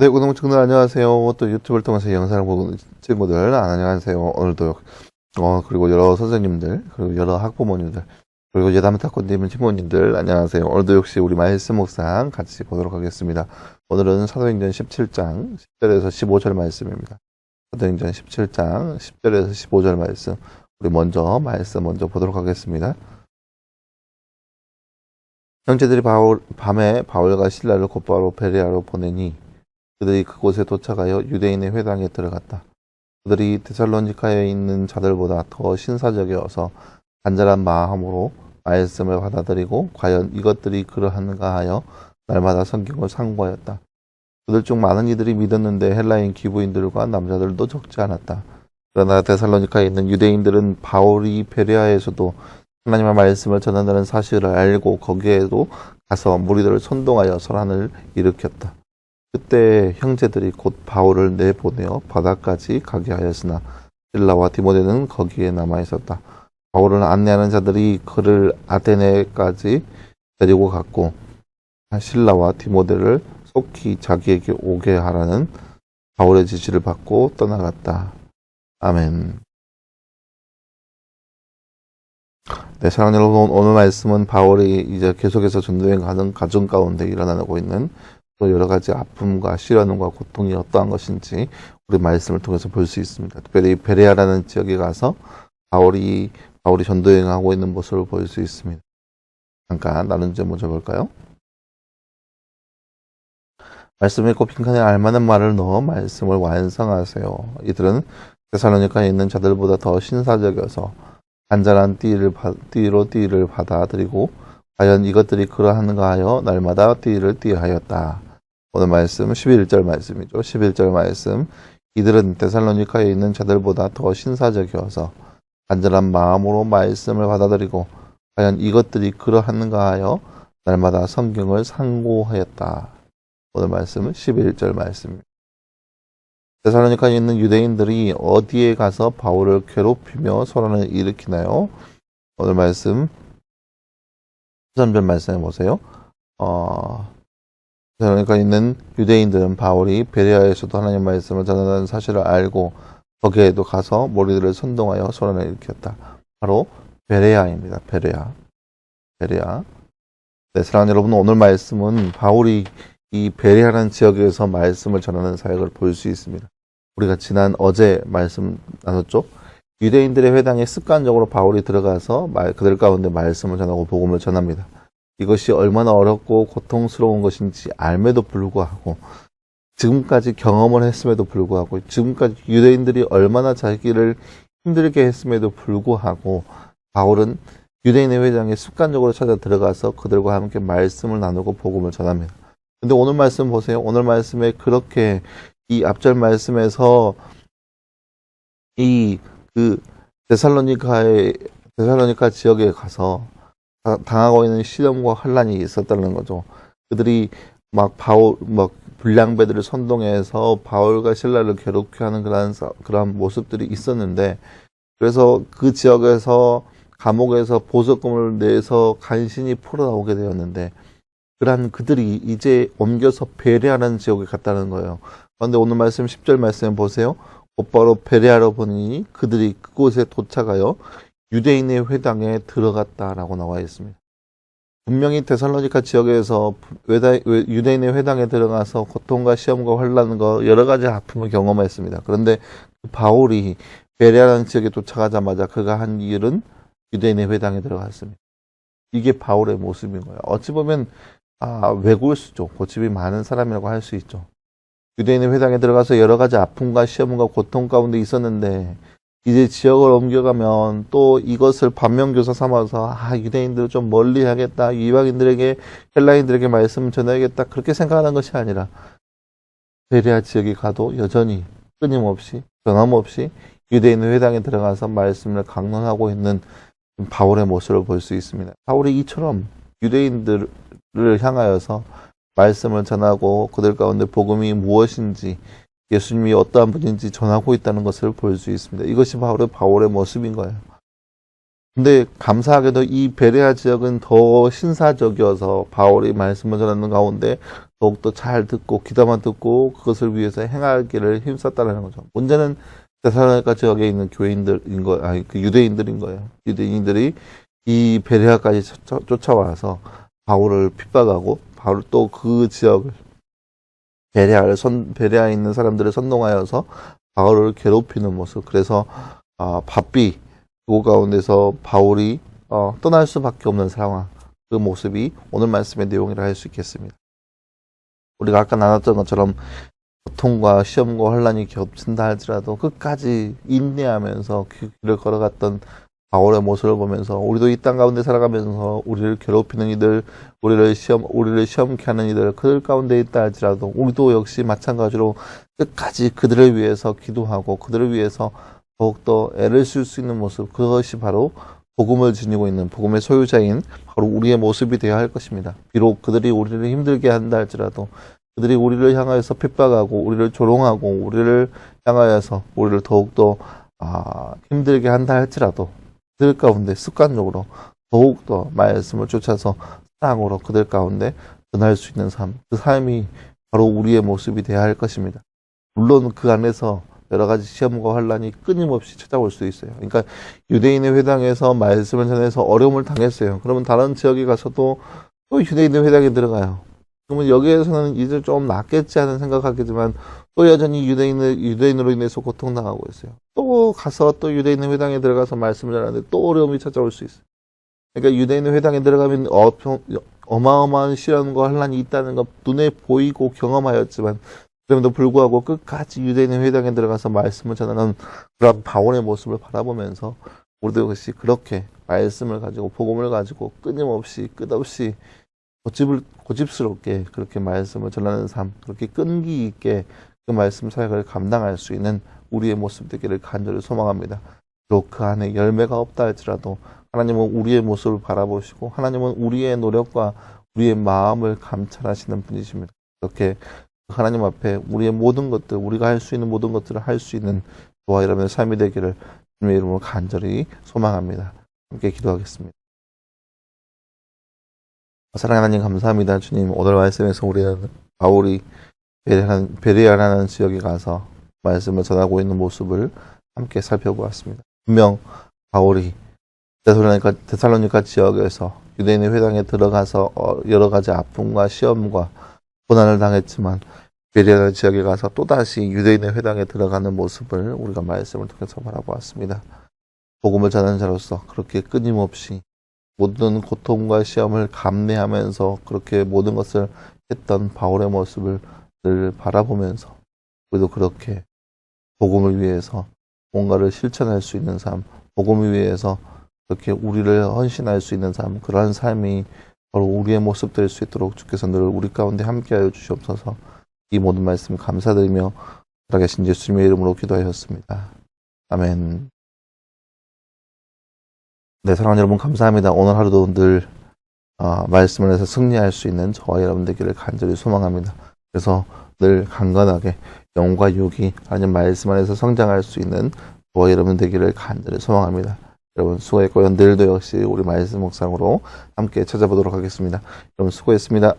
네, 구독자 친구들 안녕하세요. 또 유튜브를 통해서 영상을 보는 친구들 안녕하세요. 오늘도 그리고 여러 선생님들, 그리고 여러 학부모님들, 그리고 예담 탁권님 친구님들 안녕하세요. 오늘도 역시 우리 말씀 묵상 같이 보도록 하겠습니다. 오늘은 사도행전 17장 10절에서 15절 말씀입니다. 사도행전 17장 10절에서 15절 말씀, 우리 말씀 먼저 보도록 하겠습니다. 형제들이 밤에 바울과 실라를 곧바로 베레아로 보내니 그들이 그곳에 도착하여 유대인의 회당에 들어갔다. 그들이 데살로니카에 있는 자들보다 더 신사적이어서 간절한 마음으로 말씀을 받아들이고 과연 이것들이 그러한가 하여 날마다 성경을 상고하였다. 그들 중 많은 이들이 믿었는데 헬라인 기부인들과 남자들도 적지 않았다. 그러나 데살로니카에 있는 유대인들은 바울이 베레아에서도 하나님의 말씀을 전한다는 사실을 알고 거기에도 가서 무리들을 선동하여 설환을 일으켰다. 그때 형제들이 곧 바울을 내보내어 바다까지 가게 하였으나 실라와 디모데는 거기에 남아 있었다. 바울을 안내하는 자들이 그를 아테네까지 데리고 갔고 실라와 디모데를 속히 자기에게 오게 하라는 바울의 지시를 받고 떠나갔다. 아멘. 네, 사랑하는 여러분, 오늘 말씀은 바울이 이제 계속해서 전도여행 가는 가정 가운데 일어나고 있는 또 여러 가지 아픔과 시련과 고통이 어떠한 것인지 우리 말씀을 통해서 볼 수 있습니다. 특별히 베레아라는 지역에 가서 바울이 전도여행하고 있는 모습을 볼 수 있습니다. 잠깐 다른 점 먼저 볼까요? 말씀에 꼽힌 칸에 알만한 말을 넣어 말씀을 완성하세요. 이들은 데살로니카에 있는 자들보다 더 신사적이어서 간절한 띠를 받아들이고 과연 이것들이 그러한가 하여 날마다 띠를 띠하였다. 오늘 말씀 11절 말씀이죠. 11절 말씀. 이들은 데살로니카에 있는 자들보다 더 신사적이어서 간절한 마음으로 말씀을 받아들이고 과연 이것들이 그러한가 하여 날마다 성경을 상고하였다. 오늘 말씀은 11절 말씀입니다. 데살로니카에 있는 유대인들이 어디에 가서 바울을 괴롭히며 소란을 일으키나요? 오늘 말씀 13절 말씀해 보세요. 데살로니카에 있는 유대인들은 바울이 베레아에서도 하나님 말씀을 전하는 사실을 알고 거기에도 가서 무리들을 선동하여 소란을 일으켰다. 바로 베레아입니다. 베레아. 네, 사랑하는 여러분, 오늘 말씀은 바울이 이 베레아라는 지역에서 말씀을 전하는 사역을 볼 수 있습니다. 우리가 어제 말씀 나눴죠? 유대인들의 회당에 습관적으로 바울이 들어가서 그들 가운데 말씀을 전하고 복음을 전합니다. 이것이 얼마나 어렵고 고통스러운 것인지 알매도 불구하고 지금까지 경험을 했음에도 불구하고 지금까지 유대인들이 얼마나 자기를 힘들게 했음에도 불구하고 바울은 유대인의 회당에 습관적으로 찾아 들어가서 그들과 함께 말씀을 나누고 복음을 전합니다. 근데 오늘 말씀 보세요. 오늘 말씀에 그렇게 이 앞절 말씀에서 데살로니카 지역에 가서 당하고 있는 시련과 환란이 있었다는 거죠. 그들이 불량배들을 선동해서 바울과 실라를 괴롭게 하는 그러한 모습들이 있었는데, 그래서 그 지역에서 감옥에서 보석금을 내서 간신히 풀어나오게 되었는데, 그러한 그들이 이제 옮겨서 베레아라는 지역에 갔다는 거예요. 그런데 오늘 말씀 10절 말씀 보세요. 곧바로 베레아로 보니 그들이 그곳에 도착하여 유대인의 회당에 들어갔다라고 나와 있습니다. 분명히 데살로니카 지역에서 유대인의 회당에 들어가서 고통과 시험과 환난과 여러 가지 아픔을 경험했습니다. 그런데 바울이 베레아라는 지역에 도착하자마자 그가 한 일은 유대인의 회당에 들어갔습니다. 이게 바울의 모습인 거예요. 어찌 보면 외골수죠. 고집이 많은 사람이라고 할 수 있죠. 유대인의 회당에 들어가서 여러 가지 아픔과 시험과 고통 가운데 있었는데 이제 지역을 옮겨가면 또 이것을 반면교사 삼아서 유대인들을 좀 멀리 하겠다. 이방인들에게 헬라인들에게 말씀을 전해야겠다. 그렇게 생각하는 것이 아니라 베레아 지역에 가도 여전히 끊임없이 변함없이 유대인의 회당에 들어가서 말씀을 강론하고 있는 바울의 모습을 볼 수 있습니다. 바울이 이처럼 유대인들을 향하여서 말씀을 전하고 그들 가운데 복음이 무엇인지 예수님이 어떠한 분인지 전하고 있다는 것을 볼 수 있습니다. 이것이 바로 바울의 모습인 거예요. 근데 감사하게도 이 베레아 지역은 더 신사적이어서 바울이 말씀을 전하는 가운데 더욱더 잘 듣고 귀담아 듣고 그것을 위해서 행하기를 힘썼다는 거죠. 문제는 데살로니가 지역에 있는 교인들인 거, 그 유대인들인 거예요. 유대인들이 이 베레아까지 쫓아와서 바울을 핍박하고 바울 또 그 지역을 베레아에 있는 사람들을 선동하여서 바울을 괴롭히는 모습. 그래서 바삐 그 가운데서 바울이 떠날 수밖에 없는 상황. 그 모습이 오늘 말씀의 내용이라 할 수 있겠습니다. 우리가 아까 나눴던 것처럼 고통과 시험과 혼란이 겹친다 할지라도 끝까지 인내하면서 그 길을 걸어갔던 바울의 모습을 보면서 우리도 이 땅 가운데 살아가면서 우리를 괴롭히는 이들, 우리를 시험케 하는 이들, 그들 가운데 있다 할지라도 우리도 역시 마찬가지로 끝까지 그들을 위해서 기도하고 그들을 위해서 더욱더 애를 쓸 수 있는 모습, 그것이 바로 복음을 지니고 있는 복음의 소유자인 바로 우리의 모습이 되어야 할 것입니다. 비록 그들이 우리를 힘들게 한다 할지라도 그들이 우리를 향하여서 핍박하고 우리를 조롱하고 우리를 향하여서 우리를 더욱더 힘들게 한다 할지라도 그들 가운데 습관적으로 더욱더 말씀을 쫓아서 사랑으로 그들 가운데 전할 수 있는 삶, 그 삶이 바로 우리의 모습이 되어야 할 것입니다. 물론 그 안에서 여러 가지 시험과 혼란이 끊임없이 찾아올 수 있어요. 그러니까 유대인의 회당에서 말씀을 전해서 어려움을 당했어요. 그러면 다른 지역에 가서도 또 유대인의 회당에 들어가요. 그러면 여기에서는 이제 좀 낫겠지 하는 생각하겠지만 또 여전히 유대인으로 인해서 고통당하고 있어요. 또 가서 또 유대인의 회당에 들어가서 말씀을 전하는데 또 어려움이 찾아올 수 있어요. 그러니까 유대인의 회당에 들어가면 어마어마한 시련과 혼란이 있다는 것 눈에 보이고 경험하였지만 그럼에도 불구하고 끝까지 유대인의 회당에 들어가서 말씀을 전하는 그런 바울의 모습을 바라보면서 우리도 역시 그렇게 말씀을 가지고 복음을 가지고 끊임없이 끝없이 고집스럽게 그렇게 말씀을 전하는 삶, 그렇게 끈기 있게 그 말씀 사역을 감당할 수 있는 우리의 모습 되기를 간절히 소망합니다. 비록 그 안에 열매가 없다 할지라도 하나님은 우리의 모습을 바라보시고 하나님은 우리의 노력과 우리의 마음을 감찰하시는 분이십니다. 이렇게 하나님 앞에 우리의 모든 것들, 우리가 할 수 있는 모든 것들을 할 수 있는 저와 여러분의 삶이 되기를 주님의 이름으로 간절히 소망합니다. 함께 기도하겠습니다. 사랑하는 하나님 감사합니다. 주님, 오늘 말씀에서 우리는 바울이 베레아라는 지역에 가서 말씀을 전하고 있는 모습을 함께 살펴보았습니다. 분명 바울이 데살로니가 지역에서 유대인의 회당에 들어가서 여러 가지 아픔과 시험과 고난을 당했지만 베레아 지역에 가서 또다시 유대인의 회당에 들어가는 모습을 우리가 말씀을 통해서 바라보았습니다. 복음을 전하는 자로서 그렇게 끊임없이 모든 고통과 시험을 감내하면서 그렇게 모든 것을 했던 바울의 모습을 늘 바라보면서 우리도 그렇게 복음을 위해서 뭔가를 실천할 수 있는 삶, 복음을 위해서 그렇게 우리를 헌신할 수 있는 삶, 그러한 삶이 바로 우리의 모습 될 수 있도록 주께서 늘 우리 가운데 함께하여 주시옵소서. 이 모든 말씀 감사드리며 살아계신 예수님의 이름으로 기도하였습니다. 아멘. 네, 사랑하는 여러분 감사합니다. 오늘 하루도 늘 말씀을 해서 승리할 수 있는 저와 여러분 되기를 간절히 소망합니다. 그래서 늘 강건하게 영과 육이 하나님 말씀 안에서 성장할 수 있는 저와 여러분 되기를 간절히 소망합니다. 여러분 수고했고요. 내일도 역시 우리 말씀 묵상으로 함께 찾아보도록 하겠습니다. 여러분 수고했습니다.